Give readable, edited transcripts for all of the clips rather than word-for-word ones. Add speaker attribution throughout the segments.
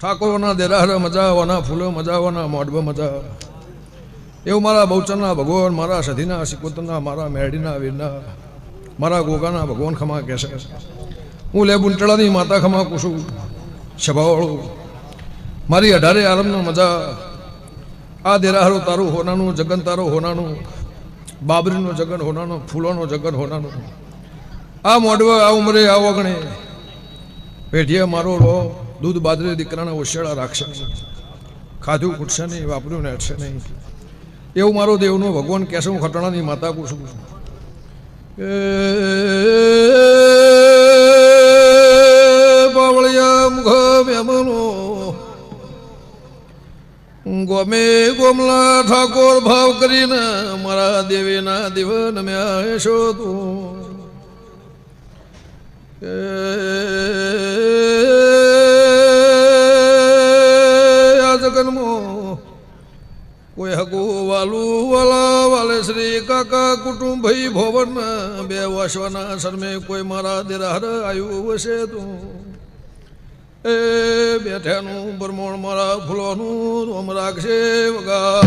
Speaker 1: ઠાકોરોના દેરાહર મજા આવવાના, ફૂલો મજા આવવાના, મોઢવા મજા. એવું મારા બહુચરના ભગવાન, મારા સધીના સિકોતરના, મારા મેરડીના વીરના, મારા ગોગાના ભગવાન ખમા કહેશે. હું લે બુંટળાની માતા ખમા કુશું સભાવાળું. મારી 18 આલમનો મજા. આ દેરાહરો તારું હોનાનું, જગન તારું હોનાનું, બાબરીનો જગન હોનાનું, ફૂલોનો જગન હોનાનું. આ મોઢવા, આ ઉંમરે, આ વગણે પેઢીએ મારો રો દૂધ બાદરી દીકરાના ઓશિયાળા રાખશે નહીં, ખાધું ખૂટશે નહીં, વાપર્યું નેટશે નહીં. એવું મારો દેવનો ભગવાન કહેશે. હું ખટાણાની માતા પૂછું બાવળિયા મુખ મેમનો ગોમે ગોમલા ઠાકોર ભાવ કરીને મારા દેવીના દીવન મેં શોધું. કોઈ હગુ વાલું વાલા વાલે શ્રી કાકા કુટુંબ ભાઈ ભવન બે વાસવાના શરમે કોઈ મારા દેરાહર આવ્યું વસે તું. એ બેઠાનું બરમોણ મારા ફૂલોનું રોમ રાખશે વગા.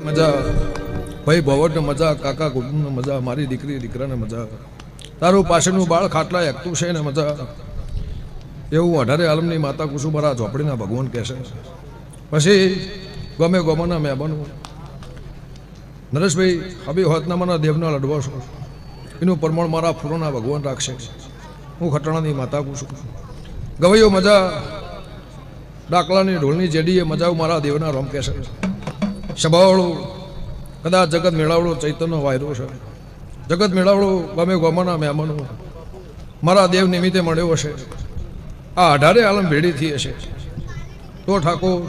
Speaker 1: મજા ભાઈ ભવનને મજા, કાકા કુટુંબને મજા, મારી દીકરી દીકરાને મજા, તારું પાછળનું બાળ ખાટલા એકતું છે ને મજા. એવું 18 આલમની માતા કુસુમારા ઝોપડીના ભગવાન કહેશે. પછી ગમે ગોમાના મહેમાનો નરેશભાઈ હબી હોતનામાના દેવના લડવો છો, એનું પ્રમાણ મારા ફૂલોના ભગવાન રાખશે. હું ખટાણાની માતા કુસુમ. ગવૈયો મજા, ડાકલાની ઢોલની જેડીએ મજા મારા દેવના રોમ કહેશે. સભાવાળું કદાચ જગત મેળાવડો ચૈતન્ય વાયરો છે. જગત મેળાવડો ગમે ગોમાના મહેમાનો મારા દેવ નિમિત્તે મળ્યો હશે. આ 18 આલમ ભેડી થઈ હશે તો ઠાકોર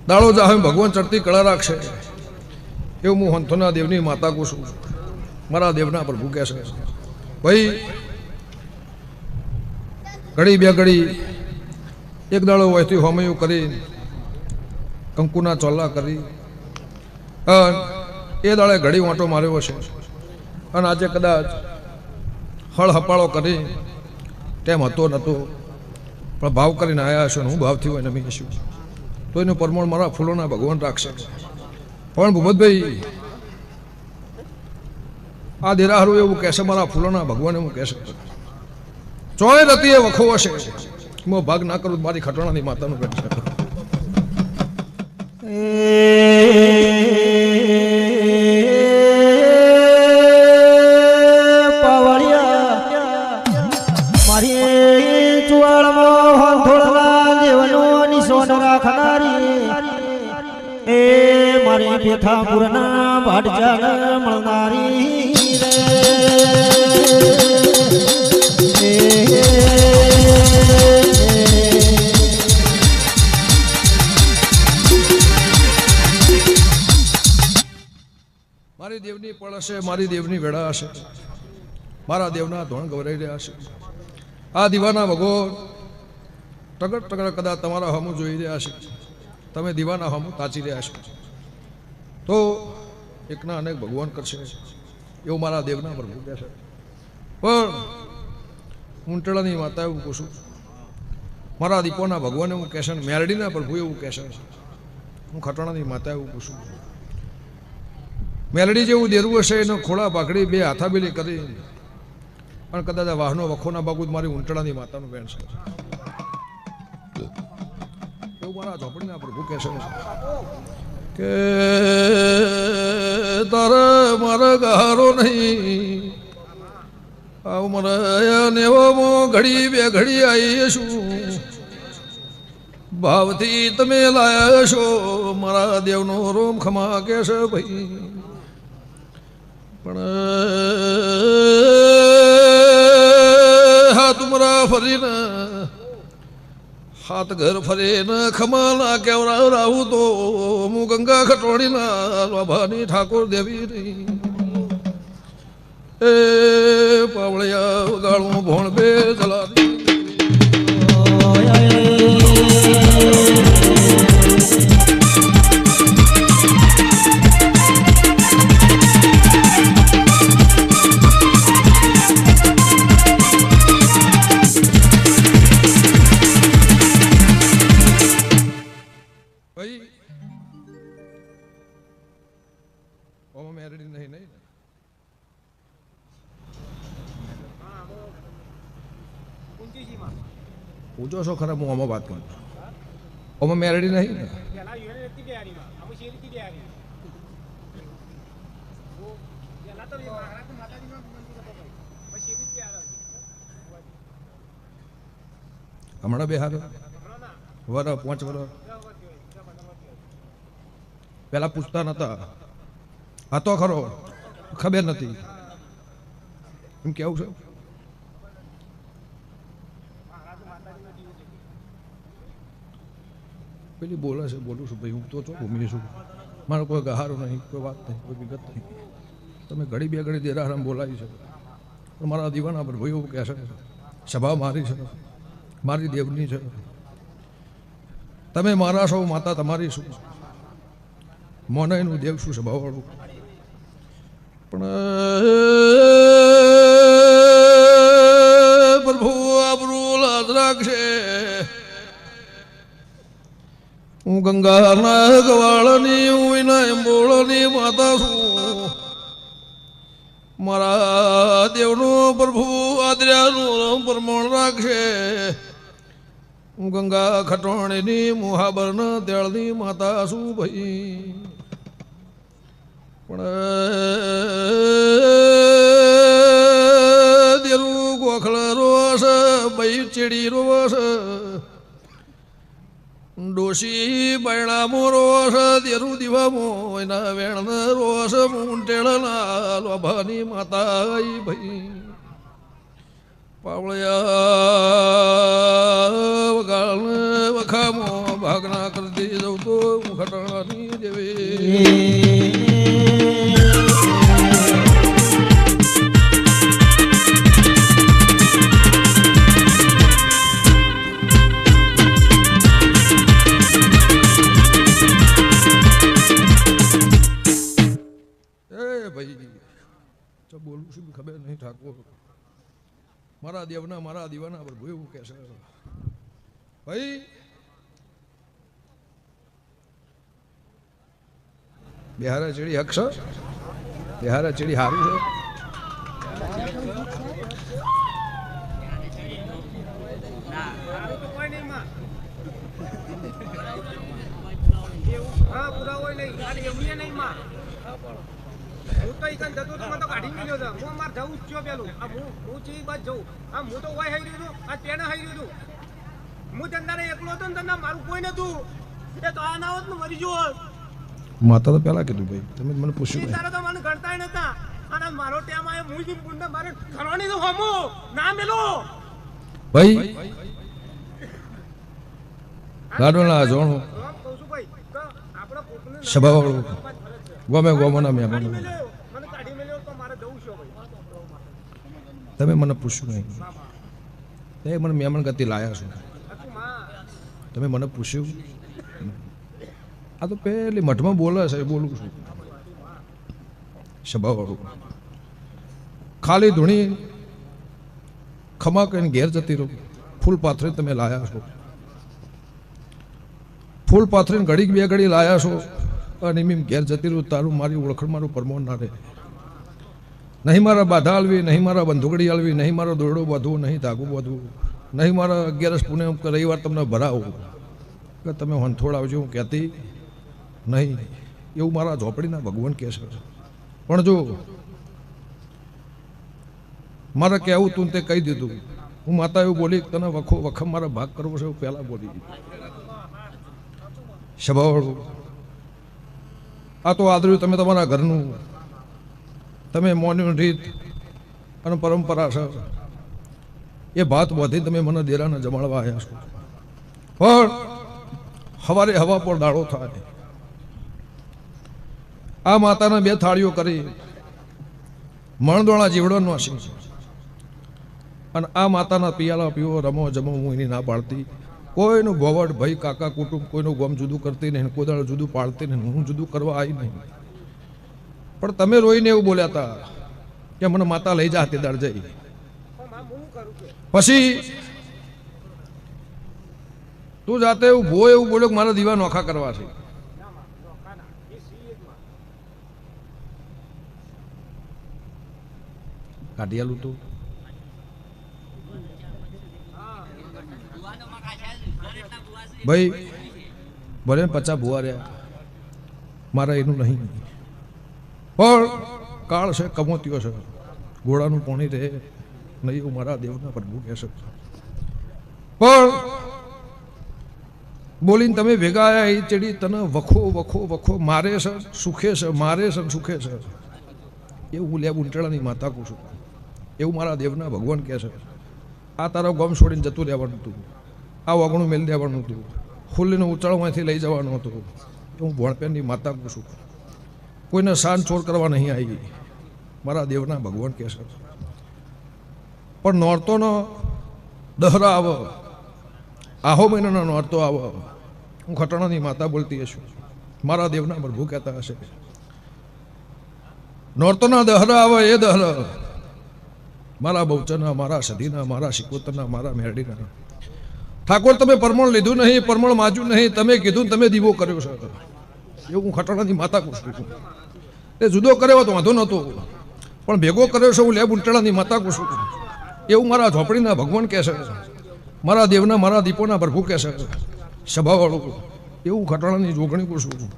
Speaker 1: દાડો જાહે ભગવાન ચડતી કળા રાખશે. એવું હું હંથોના દેવની માતા કહું છું, મારા દેવના પ્રભુ કહેશે. ભાઈ ઘડી બે ઘડી એક દાડો વહેતી હોમયું કરી કંકુના ચોલ્લા કરી એ દાડે ઘડી વાંટો માર્યો હશે. અને આજે કદાચ હળ હપાળો કરી તેમ હતો નહોતો પણ ભાવ કરીને આવ્યા હશો ને હું ભાવથી હોય નમીશું તો એનું પ્રમાણ મારા ફૂલોના ભગવાન રાખશે. પણ ભૂપતભાઈ આ દેરાહરું એવું કહેશે, મારા ફૂલોના ભગવાન એવું કહેશે. ચોય રતી એ વખો હશે એમાં ભાગ ના કરું મારી ખટાણાની માતાનું કહેશે.
Speaker 2: ઠાકુરના ભાટજાન મળનારી
Speaker 1: મારી દેવની પળ હશે, મારી દેવની વેળા હશે, મારા દેવના ધોણ ગવરાઈ રહ્યા હશે. આ દીવાના ભગો ટગર ટગર કદાચ તમારા હમું જોઈ રહ્યા છે, તમે દીવાના હમું તાચી રહ્યા છો તો એકના અનેક ભગવાન કરશે એવું મારા દેવના પ્રભુ કહેશે. પણ ઊંટળાની માતા એવું કહું છું, મારા દીપોના ભગવાન એવું કહેશે, મેરડીના પ્રભુ એવું કહેશે. હું ખટાણાની માતા એવું કહું છું. મેલડી જેવું દેરું હશે એનો ખોળા પાકડી બે હાથાબેલી કરી અને કદાચ વાહનો વખોના બાગુ મારી ઊંટળાની માતાનું બેન છે એવું મારા ઝોપડીના પ્રભુ કહેશે કે તારા મારા ગહારો નહીં આવું મારા નેવામાં ઘડી બે ઘડી આવી છું ભાવથી તમે લાયા છો મારા દેવનો રોમ ખમા કહેશે ભાઈ. પણ હા તુમરા ફરીને હાથ ઘર ફરે ન ખમાના કેવરા રાહુ તો હું ગંગા ખટોડીના લોભાની ઠાકોર દેવી રહી એ પાવળિયા ગાળું ભોણ બે જલાદી મેરડી નહીં નહીં પૂછો છો ખરા હું આમાં વાત કરું આમાં મેરડી નહીં ને હમણાં બે હાર વર 5 વર પેલા પૂછતા નતા હતો ખરો ખબર નથી એમ કેવું છે પેલી બોલે છે બોલું છું ભાઈ હું તો છો ભૂમિ છું મારો કોઈ ગહારો નહીં કોઈ વાત નહીં કોઈ વિગત નહીં તમે ઘડી બે ઘડી દેરારામ બોલાવી છે પણ મારા દીવાના પર ભાઈ એવું કહેશે સભા મારી છે મારી દેવની છે તમે મારા છો માતા તમારી શું મોનાઈનું દેવ શું સભાવાળું પણ પ્રભુ આબરૂ લાજ રાખશે હું ગંગાના ગવાળની હું એના એમ્બોળની માતા છું મારા દેવનું પ્રભુ આદર્યાનું પ્રમાણ રાખશે હું ગંગા ખટોણીની મુહાબરના તેળની માતા છું ભાઈ પણ દેરું ગોખલ રોસ ભાઈ ચેડી રોસ ડોશી બૈણામો રોસ દેરું દીવામો એના વેણ રોસ મૂંટેળના લોભાની માતા ભાઈ પાવળિયા વગાળ વખામો ભાગના કરતી જવું તો હું ખટાણાની દેવી બોલું છું ખબર નહીં ઠાકોર મારા દેવના મારા દીવાના પર એવું કે છે ભાઈ બિહારા ચીડી હક છે બિહારા ચીડી સારું છે
Speaker 3: હું તો ઈકન જતો તો મને તો કાઢી મેલ્યો છે હું માર જવું જ છું પેલું આ હું ચી બાદ જઉં આ હું તો ઓય હઈ રહ્યું આ તેને હઈ રહ્યું હું ધંધાને એકલો હતો ને ધંધા મારું કોઈ નતું એ તો આ ના હોત ને મરી ગયો
Speaker 1: માતા તો પેલા કીધું ભાઈ તમે મને પૂછ્યું
Speaker 3: તારે તો મને ગણતા નતા અને મારો ટેમ આયો હું જ ગુંડા મારે ખરવાની તો હમો ના મેલો
Speaker 1: ભાઈ ગાડોના જોણો
Speaker 3: કહું છું ભાઈ તો આપણા કોકને
Speaker 1: સભાવાળું ગમે ગોમના મહેમાન
Speaker 3: મને કાઢી મેલ્યો તો મારે જવું છે ભાઈ
Speaker 1: તમે મને પૂછ્યું નહીં તે મને મહેમાન ગતિ લાયા છો તમે મને પૂછ્યું આ તો પેલી મઠમાં બોલે છે બોલું છું સભાવાળું ખાલી ધૂણી ખમા કહીને ઘેર જતી રહો ફૂલ પાથરી તમે લાયા છો ફૂલ પાથરીને ઘડી બે ઘડી લાયા છો અને એમ ઘેર જતી રહું તારું મારી ઓળખણ મારું પરમોણ ના રહે નહીં મારા બાધા આલવી નહીં મારા બંધુકડી આલવી નહીં મારો દોરડો બાંધવું નહીં ધાગું બાંધવું નહીં મારા 11 પૂને રવિવાર તમને ભરાવું કે તમે હંથોડ આવજો હું કહેતી નહીં એવું મારા ઝોપડીના ભગવાન કહે છે પણ જો મારે કહેવું તું તે કહી દીધું હું માતા એવું બોલી તને વખમ મારા ભાગ કરવો છે એવું પહેલાં બોલી સભાવાળું આ તો આદર્યું તમે તમારા ઘરનું તમે મોની રીત અને પરંપરા છે એ ભાત બોધી તમે મને દેરાને જમાડવા આવ્યા છો પણ સવારે હવા પર દાડો થાય, આ માતાના 2 થાળીઓ કરી મણદોણા જીવડોનો હશે, અને આ માતાના પિયાલા પીવો, રમો જમો, હું એની ના પાડતી. કોઈનું ભવડ ભાઈ કાકા કુટુંબ કોઈનું ગમ જુદું કરતી નહીં, કોઈ દાડો જુદું પાડતી નહીં, હું જુદું કરવા આવી નહીં. પણ તમે રોઈને એવું બોલ્યા હતા કે મને માતા લઈ જા તે દાડ જઈ. પછી તું જાતે એવું ભો એવું બોલ્યો કે મારા દીવા નોખા કરવા છે. કાઢી આલું તું ભાઈ, ભલે 50 ભુવા રહ્યા, મારા એનું નહીં. પણ કાળ છે, કમોતીઓ છે, ઘોડાનું પાણી રહે નહીં એવું મારા દેવના પ્રભુ કહેશે. પણ બોલીને તમે ભેગા આવ્યા એ ચડી તને વખો વખો વખો મારે છે, સુખે છે, મારે છે, સુખે છે, એવું હું લેબ ઉંટળાની માતા કહું છું. એવું મારા દેવના ભગવાન કહે છે. આ તારો ગમ છોડીને જતું રહેવાનું હતું, આ વગણું મેળ દેવાનું હતું, ખુલ્લીનું ઉચાળમાંથી લઈ જવાનું હતું. હું ભણપેનની માતા કહું છું. કોઈને શાન છોડ કરવા નહીં આવી, મારા દેવના ભગવાન કહે છે. પણ નોરતોનો દહરા આવે, આહો મહિનાનો નોરતો આવે, હું ખટાણાની માતા બોલતી હશું, મારા દેવના પ્રભુ કહેતા હશે. નોરતોના દહરા આવે એ દહરા મારા બહુચરના, મારા સધીના, મારા શિકોતરના, મારા મેરડીના. ઠાકોર તમે પરમણ લીધું નહીં, પરમણ માજ્યું નહીં, તમે કીધું ને તમે દીવો કર્યો છે, એવું હું ખટાણાની માતા કહું છું. એ જુદો કર્યો તો વાંધો નહોતો, પણ ભેગો કર્યો છે હું લેબ ઉંટળાની માતા કહું છું. એવું મારા ઝોપડીના ભગવાન કહે છે, મારા દેવના, મારા દીપોના પ્રભુ કહે છે, સભાવાળું. એવું ખટાણાની જોગણી કહું છું.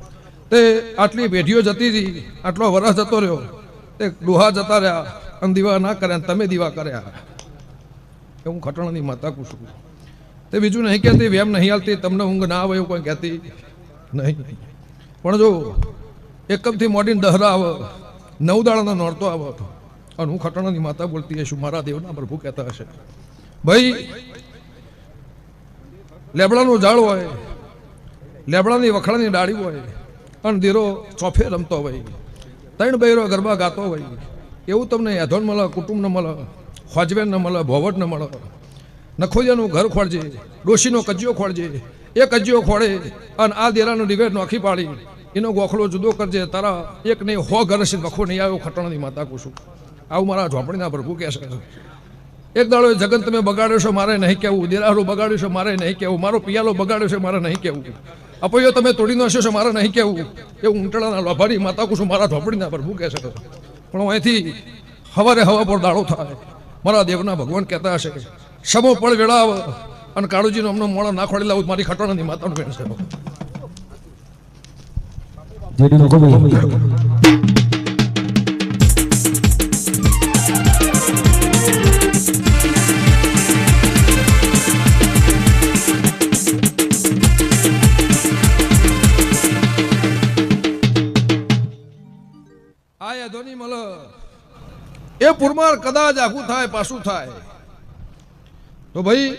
Speaker 1: તે આટલી પેઢીઓ જતી હતી, આટલો વરસ જતો રહ્યો, તે ડોહા જતા રહ્યા અને દીવા ના કર્યા, તમે દીવા કર્યા. એવું ખટાણાની માતા કહું છું. તે બીજું નહીં કહેતી, વેમ નહીં હાલતી, તમને ઊંઘ ના આવે એવું કોઈ કહેતી નહીં. પણ જો એકમથી મોડીને દહરા આવે, 9 દાડાનો નોરતો આવે, અને હું ખટાણાની માતા બોલતી હશું, મારા દેવના પ્રભુ કહેતા હશે. ભાઈ લેબડાનું ઝાડ હોય, લેબડાની વખડાની ડાળી હોય, અને દીરો ચોફે રમતો હોય, 3 બૈરો ગરબા ગાતો હોય, એવું તમને યાધોન મળે, કુટુંબ ન મળે, ખોજવેન ન મળે, ભોવટ ન મળે. નખોડિયાનું ઘર ખોળજે, ડોશીનો કજિયો ખોળજે, એ કજિયો ખોળે અને આ દેરાનું ડિવેટ નોખી પાડી એનો ગોખલો જુદો કરજે. તારા એક નહીં 100 ઘર છે, વખો નહીં આવ્યો, ખટાણાની માતા કહું છું. આવું મારા ઝોપડીના પ્રભુ કહે છે. એક દાડો જગન તમે બગાડ્યો છો, મારે નહીં કહેવું. દેરારો બગાડ્યો છે, મારે નહીં કહેવું. મારો પિયાલો બગાડ્યો છે, મારે નહીં કહેવું. અપૈયો તમે તોડી નાખ્યો છે, મારે નહીં કહેવું. એવું ઊંટળાના લોભાની માતા કહું છું, મારા ઝોપડીના પ્રભુ કહે છે. પણ અહીંથી સવારે હવા પર દાડો થાય, મારા દેવના ભગવાન કહેતા હશે, સમો પણ વેળાવ અને કાળુજીનો અમનો મોડા ના ખોડી લાવું, મારી ખટાણાની માતાનું બેન છે. આ યાદોની મલ એ પુરમાર કદાચ આખું થાય, પાછું થાય તો ભાઈ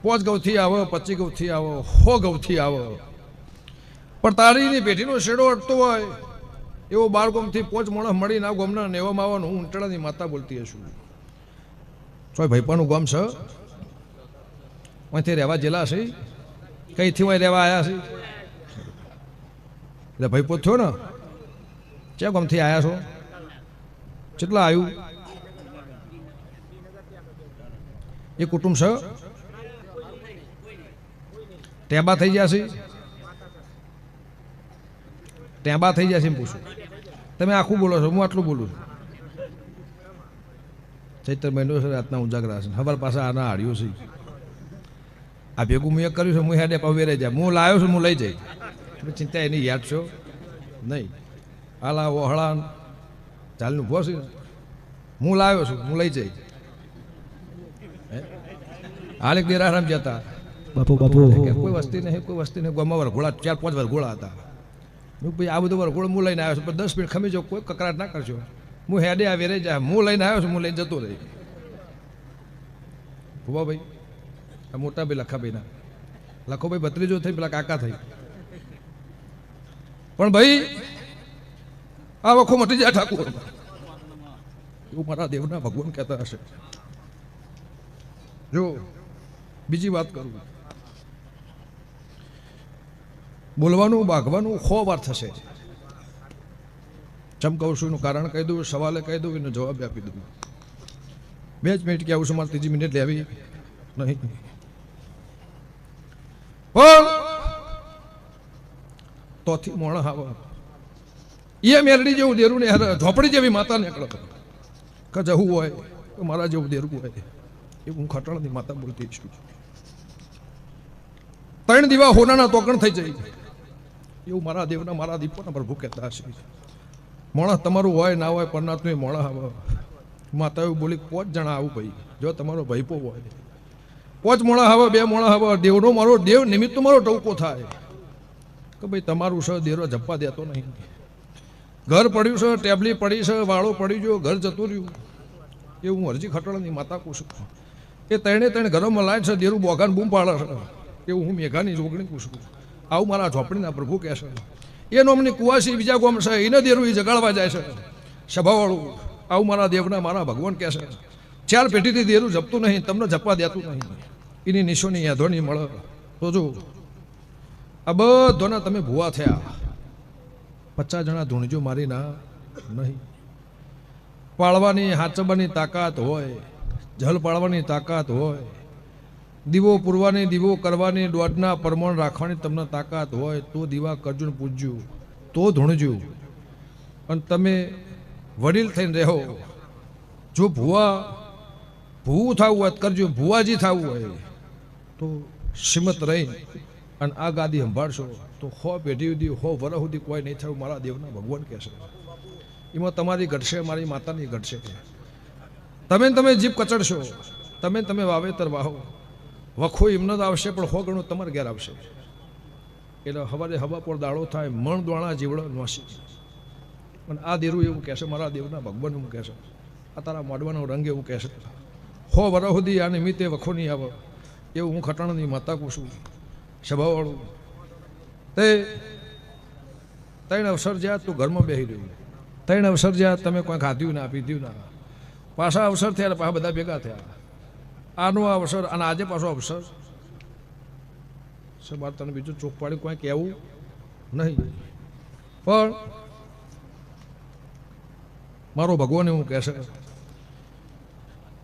Speaker 1: 5 ગૌથી આવો, 25 ગૌથી આવો, 100 ગૌથી આવો, પણ તારીની પેઢીનો શેડો અટતો હોય એવો 12 ગોમથી 5 માણસ મળીને આ ગોમના નેવામાં આવવાનું, હું ઊંટળાની માતા બોલતી હશું. ચોય ભાઈપાનું ગોમ છે, અહીંથી રહેવા જેલા છે, કઈથી હોય રહેવા આવ્યા છે, એટલે ભાઈપો થયો ને, ક્યાં ગોમથી આવ્યા છો, કેટલા આવ્યું, એ કુટુંબ છે, ટેબા થઈ ગયા છે, ટેબા થઈ ગયા છે એમ પૂછું. તમે આખું બોલો છો, હું આટલું બોલું છું. ચૈત્ર મહિનો છે, રાતના ઉજાગરા છે, ખબર પાસે આના હાડ્યો છે. આ ભેગું મેં કર્યું છે, હું હેડે પવેરે જાય, હું લાવ્યો છું, હું લઈ જઈ, ચિંતા એની યાદ છો નહીં. હાલા ઓહળા ચાલનું ભો છે, હું લાવ્યો છું, હું લઈ જઈ. હાલ એક દેરારામ જતા,
Speaker 2: બાપુ બાપુ
Speaker 1: કોઈ વસ્તી નહીં, કોઈ વસ્તી નહીં, ગોમાં વરઘોડા 4-5 વરઘોડા હતા. ભાઈ આ બધું વરઘોડું હું લઈને આવ્યો છું, પણ 10 મિનિટ ખમી જાઓ, કોઈ કકરાટ ના કરજો, હું હેડે આવી રહી જાય, હું લઈને આવ્યો છું, હું લઈને જતો રહી. ભુવા ભાઈ આ મોટા ભાઈ લખાભાઈના લખોભાઈ ભત્રીજો થઈ, પેલા કાકા થઈ. પણ ભાઈ આ વખો મટી જાય ઠાકુર, એવું મારા દેવના ભગવાન કહેતા હશે. જો બીજી વાત કરું, બોલવાનું ભાગવાનું 100 વાર થશે. ચમકાવું છું એનું કારણ કહી દઉં, સવાલે કહી દઉં, એનો જવાબ આપી દઉં. 2 જ મિનિટ કે આવું છું, મારે 3જી મિનિટ લેવી નહીં. પણ તોથી મોણા હાવા એ મેરડી જેવું દેરું ને ઝોપડી જેવી માતા નીકળો કે જવું હોય તો મારા જેવું દેરું હોય એ હું ખટણની માતા બોલતી છું. 3 દીવા હોનાના તોકણ થઈ જાય એવું મારા દેવના મારા દીપોના પ્રભુ કહેતા હશે. મોણા તમારું હોય ના હોય પરનાથનું એ મોણા આવે. માતા એવું બોલી 5 જણા આવું ભાઈ, જો તમારો ભાઈપો હોય 5 મોણા આવે, 2 મોણા આવે, દેવનો મારો દેવ નિમિત્તનો મારો ટવકો થાય કે ભાઈ તમારું છે દેરો જપવા દેતો નહીં. ઘર પડ્યું છે, ટેબલી પડી છે, વાળો પડી ગયો, ઘર જતું રહ્યું, એ હું હરજી ખટણની માતા કહું છું. એ 3 ઘરોમાં લાય છે, દેરું બોગાન બૂમ પાડે છે, એવું હું મેઘાની જોગણી કહું છું. આવું મારા ઝોપડીના પ્રભુ કહે છે. એ નોમની કુવાસી બીજા ગામ છે, એને દેરું એ જગાડવા જાય છે સભાવાળું. આવું મારા દેવના મારા ભગવાન કહે છે. 4 પેઢીથી દેરું જપતું નહીં, તમને જપવા દેતું નહીં, એની નિશોની યાદોની મળે. તો જો આ બધાના તમે ભૂવા થયા, 50 જણા ધૂણજો મારી ના નહીં. પાળવાની હાચવાની તાકાત હોય, જલ પાળવાની તાકાત હોય, દીવો પૂરવાની, દીવો કરવાની, દોડના પરમણ રાખવાની તમને તાકાત હોય તો દીવા કરજો ને પૂજજો, તો ધૂણજો. અને તમે વડીલ થઈને રહો. જો ભૂવું થવું હોય કરજો, ભુવાજી થવું હોય તો શ્રીમત રહી અને આ ગાદી સંભાળશો તો 100 પેઢી સુધી 100 વર્ષ સુધી કોઈ નહીં થયું. મારા દેવના ભગવાન કહેશે. એમાં તમારી ઘટશે, મારી માતાની ઘટશે. તમે જીભ કચડશો, તમે વાવેતર વાહો, વખો એમને જ આવશે પણ 100 ગણું તમારે ઘેર આવશે. એટલે હવારે હવા પર દાડો થાય, મણ દોણા જીવડો નોસી. અને આ દેરું એવું કહેશે, મારા દેવના ભગવાન એવું કહેશે, આ તારા મોડવાનો રંગ એવું કહેશે. 100 વર્ષ સુધી આ નિમિત્તે વખો નહીં આવે એવું હું ખટાણાની માતા કહું છું. સભાવાળું તે 3 અવસર જ્યાં તું ઘરમાં બેસી રહ્યું, 3 અવસર જ્યાં તમે કોઈ ખાધ્યું ના પીધ્યું ના, પાછા અવસર થયા, પાછા બધા ભેગા થયા. આનો અવસર અને આજે પાછો અવસર છે. મારે તને બીજું ચોક પાડી કોઈ કહેવું નહીં, પણ મારો ભગવાન એવું કહેશે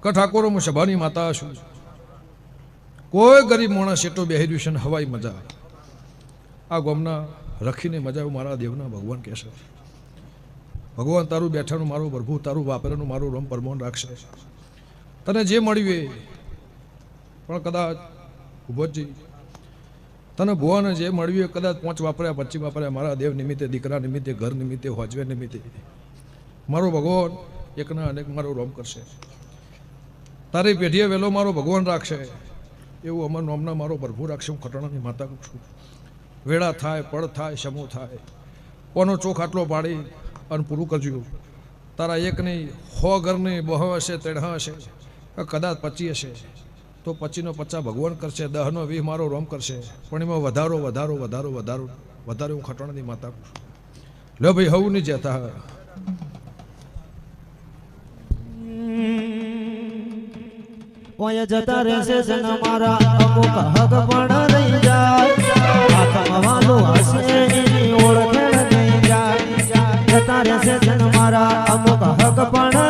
Speaker 1: કે ઠાકોર હું સભાની માતા છું. કોઈ ગરીબ માણસ એટલો બેહી રહ્યું છે ને હવાઈ મજા આ ગામના રખીને મજા એવું મારા દેવના ભગવાન કહેશે. ભગવાન તારું બેઠાનું મારું પ્રભુ, તારું વાપરેનું મારું રમ પરમોન રાખશે. તને જે મળ્યું એ પણ કદાચ ઉભોજી તને ભુવાને જે મળ્યું એ કદાચ 5 વાપર્યા 25 વાપર્યા, મારા દેવ નિમિત્તે, દીકરા નિમિત્તે, ઘર નિમિત્તે, હોજવે નિમિત્તે મારો ભગવાન એકના અનેક મારો રોમ કરશે. તારી પેઢીએ વહેલો મારો ભગવાન રાખશે એવું અમાર નોમના મારો પ્રભુ રાખશે. હું ખટણાની માતા છું. વેળા થાય, પડ થાય, સમૂહ થાય, કોનો ચોખ આટલો પાડી અને પૂરું કરજો. તારા એક નહીં 100 ઘરની 2 હશે, 3 હશે, કદાચ 25 હશે તો 25નો 50 ભગવાન કરશે, 10નો 20 મારો રોમ કરશે. પણ એમાં વધારો વધારો વધારો વધારો વધારે હું ખટણાની માતા છું. લો ભાઈ હવું નહીં જતા.
Speaker 2: કોઈ જતા રહેશે જન મારા અમુક હક પણ રહી જાય, આત્મવાલું હશે એની ઓળખેણ નહીં જાય. જતા રહેશે જન મારા અમુક હક પણ